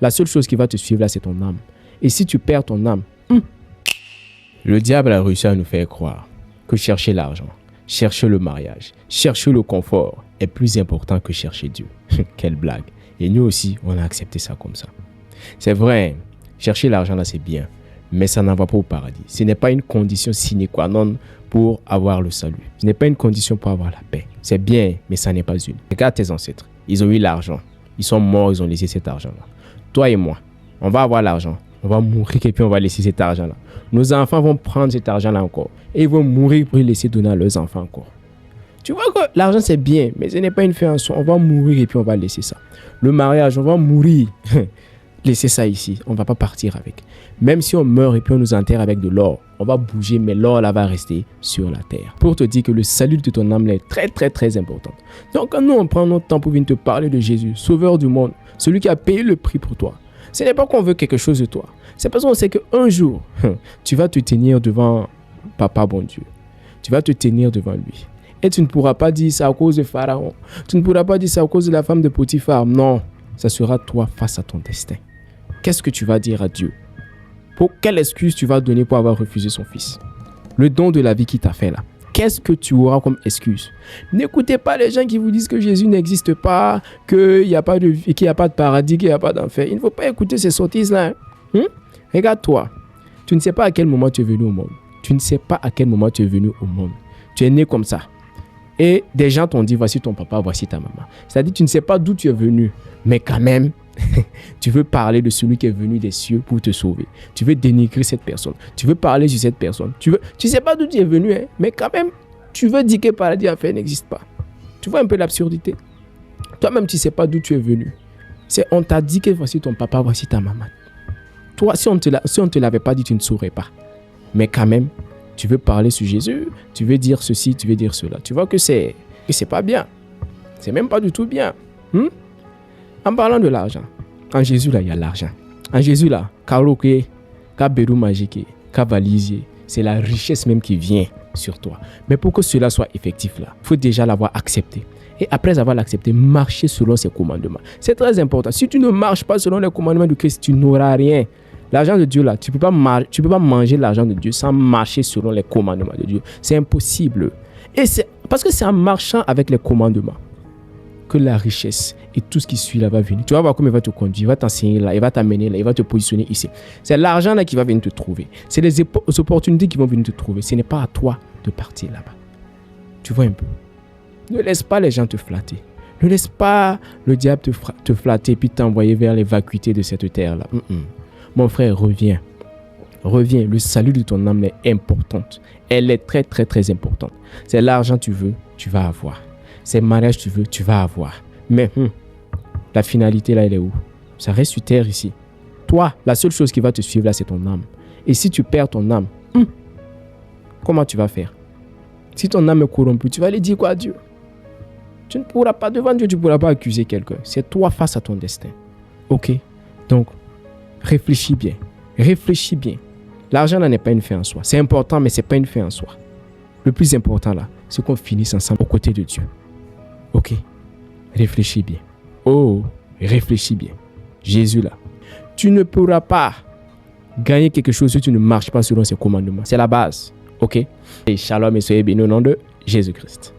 la seule chose qui va te suivre là, c'est ton âme. Et si tu perds ton âme, le diable a réussi à nous faire croire que chercher l'argent, chercher le mariage, chercher le confort est plus important que chercher Dieu. Quelle blague. Et nous aussi, on a accepté ça comme ça. C'est vrai, chercher l'argent là, c'est bien, mais ça n'en va pas au paradis. Ce n'est pas une condition sine qua non pour avoir le salut. Ce n'est pas une condition pour avoir la paix. C'est bien, mais ça n'est pas une. Regarde tes ancêtres. Ils ont eu l'argent. Ils sont morts, ils ont laissé cet argent-là. Toi et moi, on va avoir l'argent. On va mourir et puis on va laisser cet argent-là. Nos enfants vont prendre cet argent-là encore. Et ils vont mourir pour le laisser donner à leurs enfants encore. Tu vois que l'argent c'est bien, mais ce n'est pas une fin en soi. On va mourir et puis on va laisser ça. Le mariage, on va mourir. Laissez ça ici. On ne va pas partir avec. Même si on meurt et puis on nous enterre avec de l'or, on va bouger, mais l'or là va rester sur la terre. Pour te dire que le salut de ton âme là est très très très important. Donc quand nous on prend notre temps pour venir te parler de Jésus, sauveur du monde, celui qui a payé le prix pour toi, ce n'est pas qu'on veut quelque chose de toi. C'est parce qu'on sait qu'un jour, tu vas te tenir devant Papa bon Dieu. Tu vas te tenir devant lui. Et tu ne pourras pas dire ça à cause de Pharaon. Tu ne pourras pas dire ça à cause de la femme de Potiphar. Non, ça sera toi face à ton destin. Qu'est-ce que tu vas dire à Dieu? Pour quelle excuse tu vas donner pour avoir refusé son fils? Le don de la vie qu'il t'a fait là. Qu'est-ce que tu auras comme excuse? N'écoutez pas les gens qui vous disent que Jésus n'existe pas, qu'il n'y a pas de vie, qu'il n'y a pas de paradis, qu'il n'y a pas d'enfer. Il ne faut pas écouter ces sottises-là. Regarde-toi. Tu ne sais pas à quel moment tu es venu au monde. Tu ne sais pas à quel moment tu es venu au monde. Tu es né comme ça. Et des gens t'ont dit, voici ton papa, voici ta maman. C'est-à-dire, tu ne sais pas d'où tu es venu. Mais quand même, tu veux parler de celui qui est venu des cieux pour te sauver. Tu veux dénigrer cette personne. Tu veux parler sur cette personne. Tu ne sais pas d'où tu es venu, hein, mais quand même, tu veux dire que le paradis en fait n'existe pas. Tu vois un peu l'absurdité. Toi-même, tu ne sais pas d'où tu es venu. On t'a dit que voici ton papa, voici ta maman. Toi, si on ne te l'avait pas dit, tu ne saurais pas. Mais quand même, tu veux parler sur Jésus, tu veux dire ceci, tu veux dire cela. Tu vois que c'est pas bien. C'est même pas du tout bien. En parlant de l'argent, en Jésus là, il y a l'argent. En Jésus là, karoke, kaberu magique, kavalisier, c'est la richesse même qui vient sur toi. Mais pour que cela soit effectif là, il faut déjà l'avoir accepté. Et après avoir accepté, marcher selon ses commandements. C'est très important. Si tu ne marches pas selon les commandements de Christ, tu n'auras rien. L'argent de Dieu là, tu peux pas manger l'argent de Dieu sans marcher selon les commandements de Dieu. C'est impossible. Et c'est parce que c'est en marchant avec les commandements que la richesse et tout ce qui suit là va venir. Tu vas voir comment il va te conduire, il va t'enseigner là, il va t'amener là, il va te positionner ici. C'est l'argent là qui va venir te trouver. C'est les opportunités qui vont venir te trouver. Ce n'est pas à toi de partir là-bas. Tu vois un peu. Ne laisse pas les gens te flatter. Ne laisse pas le diable te flatter puis t'envoyer vers les vacuités de cette terre là. Mon frère, reviens. Reviens. Le salut de ton âme est importante. Elle est très, très, très importante. C'est l'argent tu veux, tu vas avoir. C'est le mariage tu veux, tu vas avoir. Mais la finalité là, elle est où? Ça reste sur terre ici. Toi, la seule chose qui va te suivre là, c'est ton âme. Et si tu perds ton âme, comment tu vas faire? Si ton âme est corrompue, tu vas aller dire quoi à Dieu? Tu ne pourras pas, devant Dieu, tu ne pourras pas accuser quelqu'un. C'est toi face à ton destin. Ok? Donc, réfléchis bien. Réfléchis bien. L'argent là n'est pas une fin en soi. C'est important, mais ce n'est pas une fin en soi. Le plus important là, c'est qu'on finisse ensemble aux côtés de Dieu. Ok? Réfléchis bien. Oh, réfléchis bien. Jésus là. Tu ne pourras pas gagner quelque chose si tu ne marches pas selon ses commandements. C'est la base. Ok? Et shalom et soyez bénis au nom de Jésus-Christ.